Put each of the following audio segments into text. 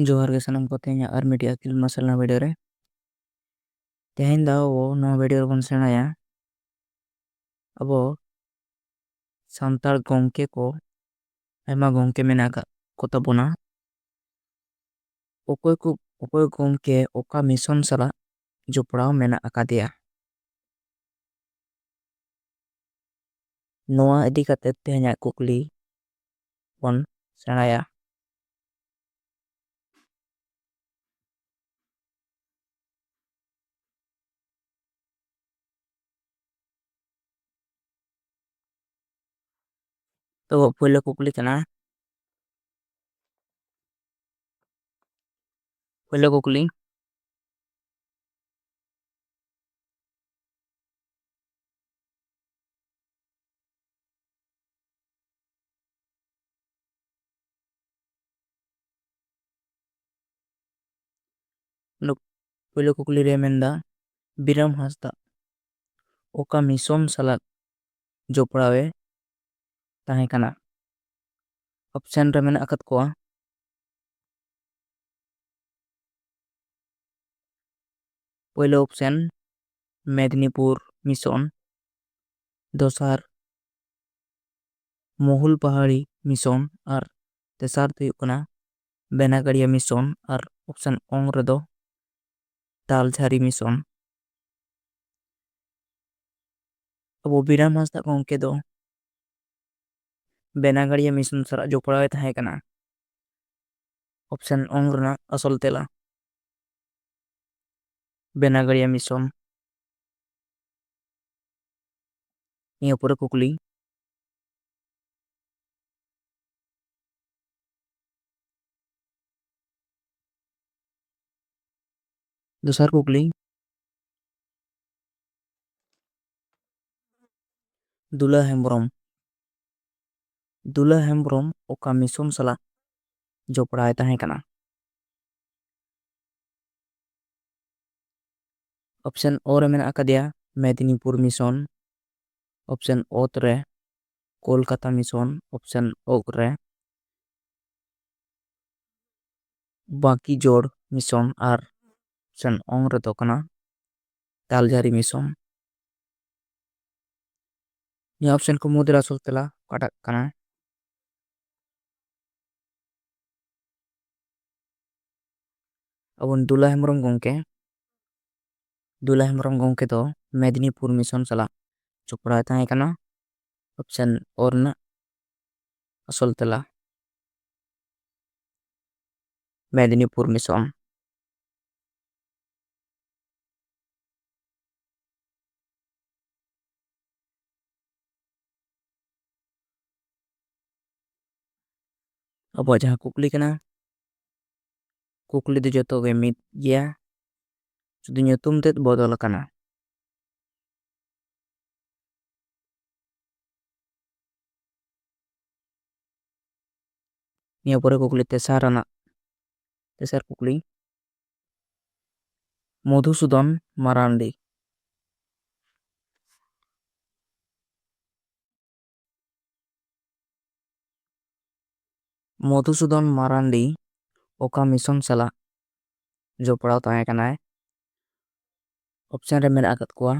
जोहार गे सानम को तेहenya ar media skill masalna video re teheny da abo no video rebon senaya abo santar gongke ko aima gongke mena ko tabona okoy gongke oka mission salag joprao mena akadeya noa idi kate tehenya kukli bon senaya to puylo kukli kana puylo kukli no puylo kukli re menda Biram Hasda oka mission salag joprao e tahe kana option re mena akat koa puylo option Medinipur mission dosar Mohul Pahari mission ar tesar do huyuk kana Benagaria mission ar option ong redo Taljhari mission abo Biram Hasda gongke do Benagaria mission salag joprao e tahe kana option ong rena asol tela Benagaria mission ia pura kukli dosar kukli Dula Hembrom oka mission salag joprao e tahe kana option o re mena akadeya Medinipur mission option o re Kolkata mission option o re Baki Jor mission ar option ong redo kana Taljhari mission ia option ko mudra asol tela katak kana abon Dula Hembrom gongke do Medinipur mission salag joprao e tahe kana option o rena asol tela Medinipur mission abo jaha kukli kana kukli do joto ge mid geya sudu nyutum ted bodol akana ia pura kukli tesar kukli Madhusudan Marandi Madhusudan Marandi oka mission salag joprao tahe kana option re mena akat koa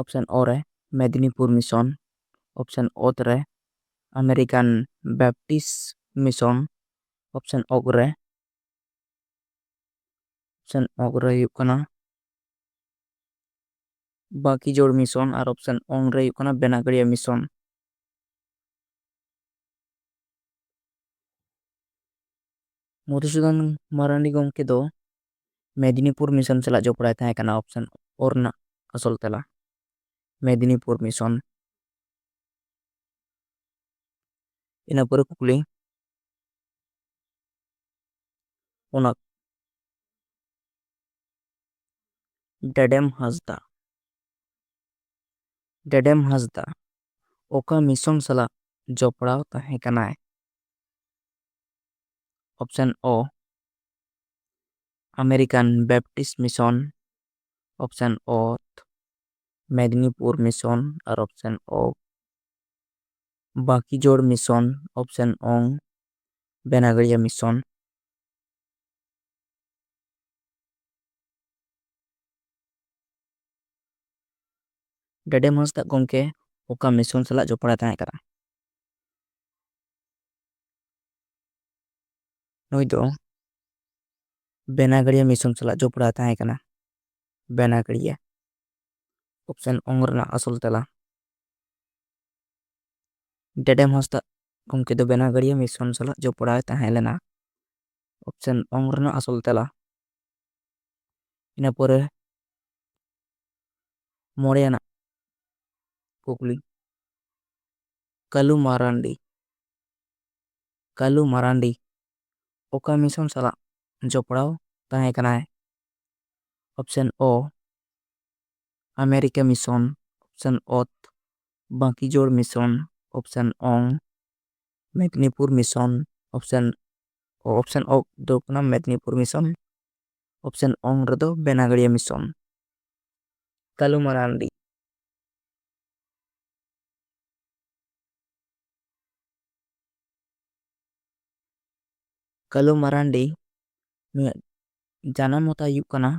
option o re Medinipur mission option o re American Baptist mission option o re huyuk kana Baki Jor mission ar option ong re huyuk kana Benagaria mission Madhusudan Marandi gongke do Medinipur mission salag joprao tahe kana option o rena asol tela Medinipur mission ina pura kukli onak Dedem Hasda oka mission salag joprao tahe kana option o American Baptist mission option o Medinipur mission ar option o Baki Jor mission option ong Benagaria mission ᱰᱮᱰᱮᱢ ᱦᱟᱸᱥᱫᱟ ᱜᱚᱢᱠᱮ ᱚᱠᱟ mission ᱥᱟᱞᱟᱜ ᱡᱚᱯᱲᱟᱣ ᱛᱟᱦᱮᱸ ᱠᱟᱱᱟ? ᱱᱩᱭ ᱫᱚ ᱵᱮᱱᱟᱜᱟᱲᱤᱭᱟᱹ mission ᱥᱟᱞᱟᱜ ᱡᱚᱯᱲᱟᱣ ᱛᱟᱦᱮᱸ ᱠᱟᱱᱟ᱾ ᱵᱮᱱᱟᱜᱟᱲᱤᱭᱟᱹ ᱚᱯᱥᱮᱱ ᱚᱝ ᱨᱮᱱᱟᱜ ᱟᱥᱚᱞ ᱛᱮᱞᱟ ᱰᱮᱰᱮᱢ ᱦᱟᱸᱥᱫᱟ ᱜᱚᱢᱠᱮ ᱫᱚ ᱵᱮᱱᱟᱜᱟᱲᱤᱭᱟᱹ ᱢᱤᱥᱚᱱ ᱥᱟᱞᱟᱜ ᱡᱚᱯᱲᱟᱣ ᱛᱟᱦᱮᱸ ᱞᱮᱱᱟ᱾ ᱚᱯᱥᱮᱱ ᱚᱝ ᱨᱮᱱᱟᱜ ᱟᱥᱚᱞ ᱛᱮᱞᱟ᱾ ᱤᱱᱟᱹ ᱯᱚᱨᱮ ᱢᱚᱬᱮ ᱟᱱᱟᱜ ᱠᱩᱠᱞᱤ ᱠᱟᱞᱩ ᱢᱟᱨᱟᱱᱰᱤ ᱚᱠᱟ ᱢᱤᱥᱚᱱ ᱥᱟᱞᱟᱜ ᱡᱚᱯᱲᱟᱣ ᱛᱟᱦᱮᱸ ᱠᱟᱱᱟᱭ? ᱚᱯᱥᱮᱱ ᱚ ᱟᱢᱮᱨᱤᱠᱟ ᱢᱤᱥᱚᱱ, ᱚᱯᱥᱮᱱ ᱚᱛ ᱵᱟᱸᱠᱤᱡᱳᱲ ᱢᱤᱥᱚᱱ, ᱚᱯᱥᱮᱱ ᱚᱝ ᱢᱮᱫᱽᱱᱤᱯᱩᱨ ᱢᱤᱥᱚᱱ, ᱚᱯᱥᱮᱱ ᱚ ᱫᱚ ᱠᱟᱱᱟ ᱢᱮᱫᱽᱱᱤᱯᱩᱨ ᱢᱤᱥᱚᱱ, ᱚᱯᱥᱮᱱ ᱚᱝ ᱨᱮᱫᱚ ᱵᱮᱱᱟᱜᱟᱲᱤᱭᱟᱹ ᱢᱤᱥᱚᱱ᱾ ᱠᱟᱞᱩ ᱢᱟᱨᱟᱱᱰᱤ ᱱᱩᱭᱟᱜ ᱡᱟᱱᱟᱢ ᱢᱚᱛᱟ ᱦᱩᱭᱩᱜ ᱠᱟᱱᱟ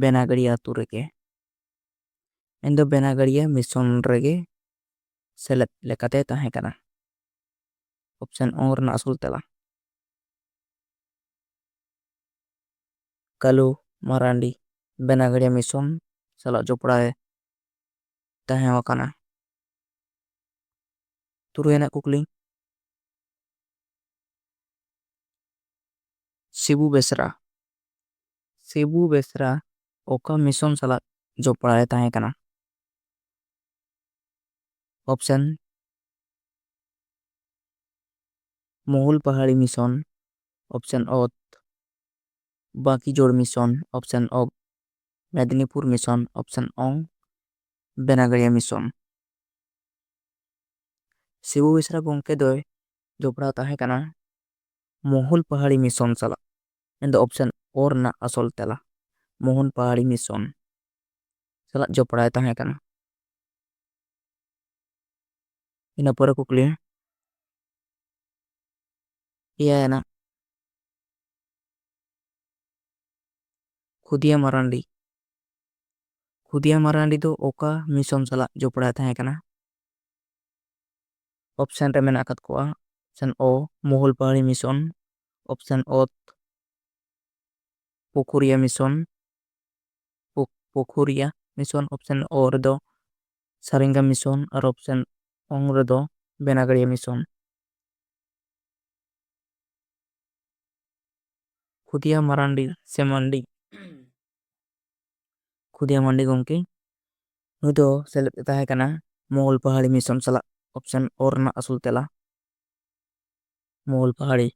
ᱵᱮᱱᱟᱜᱟᱲᱤᱭᱟᱹ ᱟᱛᱳ ᱨᱮᱜᱮ᱾ ᱩᱱᱤ ᱫᱚ ᱵᱮᱱᱟᱜᱟᱲᱤᱭᱟᱹ ᱢᱤᱥᱚᱱ ᱨᱮᱜᱮ ᱥᱮᱞᱮᱫ ᱞᱮᱠᱟᱛᱮ ᱛᱟᱦᱮᱸ ᱠᱟᱱᱟ᱾ ᱚᱯᱥᱮᱱ ᱚᱝ ᱨᱮᱱᱟᱜ ᱟᱥᱚᱞ ᱛᱮᱞᱟ ᱠᱟᱞᱩ ᱢᱟᱨᱟᱱᱰᱤ ᱵᱮᱱᱟᱜᱟᱲᱤᱭᱟᱹ ᱢᱤᱥᱚᱱ ᱥᱟᱞᱟᱜ ᱡᱚᱯᱲᱟᱣ ᱛᱟᱦᱮᱸ ᱟᱠᱟᱱᱟ᱾ ᱛᱩᱨᱩᱭ ᱟᱱᱟᱜ ᱠᱩᱠᱞᱤ ᱥᱤᱵᱩ ᱵᱮᱥᱨᱟ ᱚᱠᱟ ᱢᱤᱥᱚᱱ ᱥᱟᱞᱟᱜ ᱡᱚᱯᱲᱟᱣ ᱛᱟᱦᱮᱸ ᱠᱟᱱᱟ? ᱚᱯᱥᱮᱱ ᱢᱚᱦᱩᱞ ᱯᱟᱦᱟᱲᱤ ᱢᱤᱥᱚᱱ, ᱚᱯᱥᱮᱱ ᱚᱛ ᱵᱟᱸᱠᱤᱡᱳᱲ ᱢᱤᱥᱚᱱ, ᱚᱯᱥᱮᱱ ᱚ ᱢᱮᱫᱽᱱᱤᱯᱩর ᱢᱤᱥᱚᱱ, ᱚᱯᱥᱮᱱ ᱚᱝ ᱵᱮᱱᱟᱜᱟᱲᱤᱭᱟᱹ ᱢᱤᱥᱚᱱ᱾ ᱥᱤᱵᱩ ᱵᱮᱥᱨᱟ ᱜᱚᱢᱠᱮ ᱫᱚᱭ ᱡᱚᱯᱲᱟᱣ ᱛᱟᱦᱮᱸ ᱠᱟᱱᱟ ᱢᱚᱦᱩᱞ ᱯᱟᱦᱟᱲᱤ ᱢᱤᱥᱚᱱ ᱥᱟᱞᱟᱜ᱾ ᱢᱮᱱᱫᱚ ᱚᱯᱥᱮᱱ ᱚ ᱨᱮᱱᱟᱜ ᱟᱥᱚᱞ ᱛᱮᱞᱟ ᱢᱚᱦᱩᱞ ᱯᱟᱦᱟᱲᱤ ᱢᱤᱥᱚᱱ ᱥᱟᱞᱟᱜ ᱡᱚᱯᱲᱟᱣ ᱛᱟᱦᱮᱸ ᱠᱟᱱᱟ᱾ ᱤᱱᱟᱹ ᱯᱚᱨᱮ ᱠᱩᱠᱞᱤ ᱮᱭᱟᱭ ᱟᱱᱟᱜ ᱠᱷᱩᱫᱤᱭᱟ ᱢᱟᱨᱟᱱᱰᱤ ᱫᱚ ᱚᱠᱟ ᱢᱤᱥᱚᱱ ᱥᱟᱞᱟᱜ ᱡᱚᱯᱲᱟᱣ ᱛᱟᱦᱮᱸ ᱠᱟᱱᱟ? ᱚᱯᱥᱮᱱ ᱨᱮ ᱢᱮᱱᱟᱜ ᱟᱠᱟᱫ ᱠᱚᱣᱟ ᱚᱯᱥᱮᱱ ᱚ ᱢᱚᱦᱩᱞ ᱯᱟᱦᱟᱲᱤ ᱢᱤᱥᱚᱱ, ᱚᱯᱥᱮᱱ ᱚᱛ ᱯᱩᱠᱷᱩᱨᱤᱭᱟ ᱢᱤᱥᱚᱱ, ᱚᱯᱥᱮᱱ ᱚ ᱨᱮᱫᱚ ᱥᱟᱨᱮᱝᱜᱟ ᱢᱤᱥᱚᱱ ᱟᱨ ᱚᱯᱥᱮᱱ ᱚᱝ ᱨᱮᱫᱚ ᱵᱮᱱᱟᱜᱟᱲᱤᱭᱟᱹ ᱢᱤᱥᱚᱱ᱾ ᱠᱷᱩᱫᱤᱭᱟ ᱢᱟᱱᱰᱤ ᱜᱚᱢᱠᱮ ᱱᱩᱭ ᱫᱚ ᱥᱮᱞᱮᱫ ᱮ ᱛᱟᱦᱮᱸ ᱠᱟᱱᱟ ᱢᱚᱦᱩᱞ ᱯᱟᱦᱟᱲᱤ ᱢᱤᱥᱚᱱ ᱥᱟᱞᱟᱜ᱾ ᱚᱯᱥᱮᱱ ᱚ ᱨᱮᱱᱟᱜ ᱟᱥᱚᱞ ᱛᱮᱞᱟ ᱢᱚᱦᱩᱞ ᱯᱟᱦᱟᱲᱤ᱾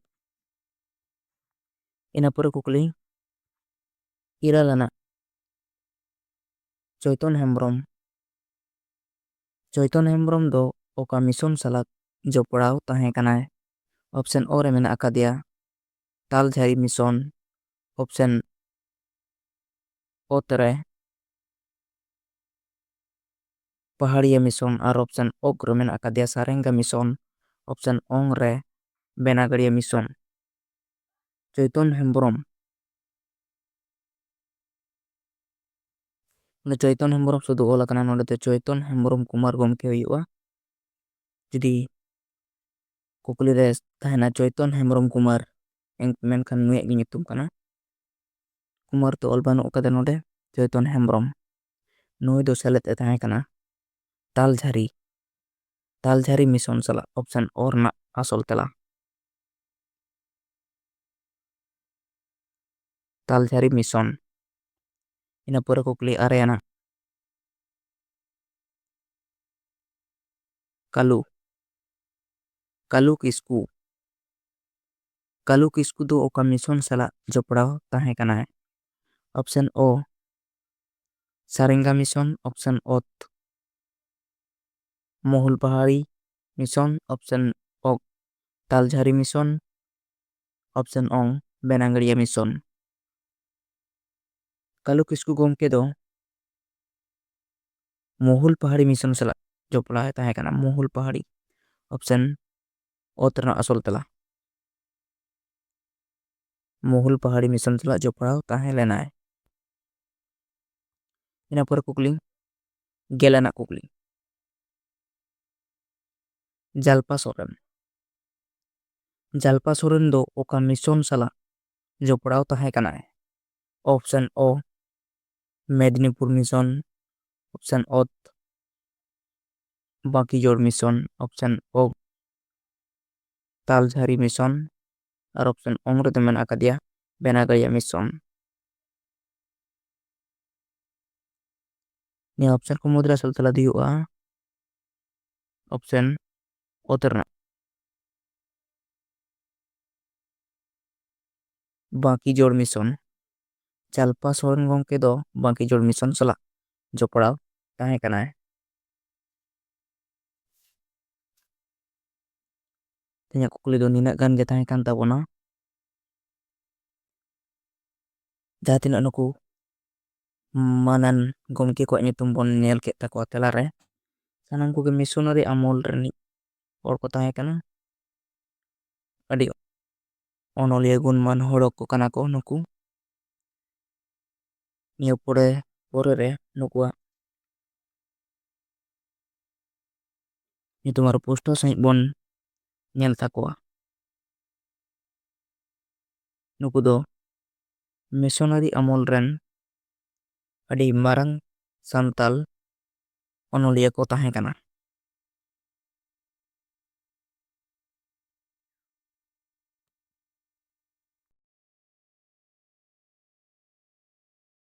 ᱤᱱᱟᱹ ᱯᱚᱨᱮ ᱠᱩᱠᱞᱤ ᱤᱨᱟᱹᱞ ᱟᱱᱟᱜ ᱪᱳᱭᱛᱚᱱ ᱦᱮᱢᱵᱨᱚᱢ ᱫᱚ ᱚᱠᱟ ᱢᱤᱥᱚᱱ ᱥᱟᱞᱟᱜ ᱡᱚᱯᱲᱟᱣ ᱛᱟᱦᱮᱸ ᱠᱟᱱᱟᱭ? ᱚᱯᱥᱮᱱ ᱚ ᱨᱮ ᱢᱮᱱᱟᱜ ᱟᱠᱟᱫᱮᱭᱟ ᱛᱟᱞᱡᱷᱟᱨᱤ ᱢᱤᱥᱚᱱ, ᱚᱯᱥᱮᱱ ᱚᱛ ᱨᱮ ᱯᱟᱦᱟᱲᱤᱭᱟᱹ ᱢᱤᱥᱚᱱ ᱟᱨ ᱚᱯᱥᱮᱱ ᱚᱜ ᱨᱮ ᱢᱮᱱᱟᱜ ᱟᱠᱟᱫᱮᱭᱟ ᱥᱟᱨᱮᱝᱜᱟ ᱢᱤᱥᱚᱱ, ᱚᱯᱥᱮᱱ ᱚᱝ ᱨᱮ ᱵᱮᱱᱟᱜᱟᱲᱤᱭᱟᱹ ᱢᱤᱥᱚᱱ᱾ ᱪᱳᱭᱛᱚᱱ ᱦᱮᱢᱵᱨᱚᱢ ᱥᱩᱫᱷᱩ ᱚᱞ ᱟᱠᱟᱱᱟ ᱱᱚᱰᱮ ᱫᱚ ᱪᱳᱭᱛᱚᱱ ᱦᱮᱢᱵᱨᱚᱢ ᱠᱩᱢᱟᱨ ᱜᱚᱢᱠᱮ ᱦᱩᱭᱩᱜᱼᱟ᱾ ᱡᱩᱫᱤ ᱠᱩᱠᱞᱤ ᱨᱮ ᱛᱟᱦᱮᱱᱟ ᱪᱳᱭᱛᱚᱱ ᱦᱮᱢᱵᱨᱚᱢ ᱠᱩᱢᱟᱨ ᱢᱮᱱᱠᱷᱟᱱ ᱱᱩᱭᱟᱜ ᱜᱮ ᱧᱩᱛᱩᱢ ᱠᱟᱱᱟ᱾ ᱠᱩᱢᱟᱨ ᱫᱚ ᱚᱞ ᱵᱟᱹᱱᱩᱜ ᱟᱠᱟᱫᱟ ᱱᱚᱰᱮ ᱪᱳᱭᱛᱚᱱ ᱦᱮᱢᱵᱨᱚᱢ᱾ ᱱᱩᱭ ᱫᱚ ᱥᱮᱞᱮᱫ ᱮ ᱛᱟᱦᱮᱸ ᱠᱟᱱᱟ ᱛᱟᱞᱡᱷᱟᱨᱤ ᱢᱤᱥᱚᱱ ᱥᱟᱞᱟᱜ᱾ ᱚᱯᱥᱮᱱ ᱚ ᱨᱮᱱᱟᱜ ᱟᱥᱚᱞ ᱛᱮᱞᱟ ᱛᱟᱞᱡᱷᱟᱨᱤ ᱢᱤᱥᱚᱱ᱾ ᱤᱱᱟᱹ ᱯᱚᱨᱮ ᱠᱩᱠᱞᱤ ᱟᱨᱮ ᱟᱱᱟᱜ ᱠᱟᱞᱩ ᱠᱤᱥᱠᱩ ᱫᱚ ᱚᱠᱟ ᱢᱤᱥᱚᱱ ᱥᱟᱞᱟᱜ ᱡᱚᱯᱲᱟᱣ ᱛᱟᱦᱮᱸ ᱠᱟᱱᱟᱭ? ᱚᱯᱥᱮᱱ ᱚ ᱥᱟᱨᱮᱝᱜᱟ ᱢᱤᱥᱚᱱ, ᱚᱯᱥᱮᱱ ᱚᱛ ᱢᱚᱦᱩᱞ ᱯᱟᱦᱟᱲᱤ ᱢᱤᱥᱚᱱ, ᱚᱯᱥᱮᱱ ᱚ ᱛᱟᱞᱡᱷᱟᱨᱤ ᱢᱤᱥᱚᱱ, ᱚᱯᱥᱮᱱ ᱚᱝ ᱵᱮᱱᱟᱜᱟᱲᱤᱭᱟᱹ ᱢᱤᱥᱚᱱ᱾ ᱠᱟᱞᱩ ᱠᱤᱥᱠᱩ ᱜᱚᱢᱠᱮ ᱫᱚ ᱢᱚᱦᱩᱞ ᱯᱟᱦᱟᱲᱤ ᱢᱤᱥᱚᱱ ᱥᱟᱞᱟᱜ ᱡᱚᱯᱲᱟᱣ ᱮ ᱛᱟᱦᱮᱸ ᱠᱟᱱᱟ᱾ ᱢᱚᱦᱩᱞ ᱯᱟᱦᱟᱲᱤ ᱚᱯᱥᱮᱱ ᱚᱛ ᱨᱮᱱᱟᱜ ᱟᱥᱚᱞ ᱛᱮᱞᱟ ᱢᱚᱦᱩᱞ ᱯᱟᱦᱟᱲᱤ ᱢᱤᱥᱚᱱ ᱥᱟᱞᱟᱜ ᱡᱚᱯᱲᱟᱣ ᱛᱟᱦᱮᱸ ᱞᱮᱱᱟᱭ᱾ ᱤᱱᱟᱹ ᱯᱚᱨᱮ ᱠᱩᱠᱞᱤ Gelanak kukli. Jalpa Soren. Jalpa Soren do oka mission sala joprao tahe kanai. Option O Medinipur mission. Option O Bakijor mission. Option O Taljhari mission. Ar option omre temen akadia Benagaya mission. Ni option ko mudra asal telah diua. Option O terna. Bakijor mission. Jalpa Soren gongke do Bakijor mission sala joprao tahe kanai. Tanya kukli do nina gan ge tahe kan tabona. Jahatin nuku manan gomke ko nyutum bon nyel ke takwa telare. Sanang ko ge missionary amol reni or ko tahe kana. Adi onolia gun man horok ko kanako nuku. Niyo pore re nukua. Nyutum aru pusto saik bon nyel takwa. Nuku do missionary amol ren adi marang santal onolia ko tahe kana.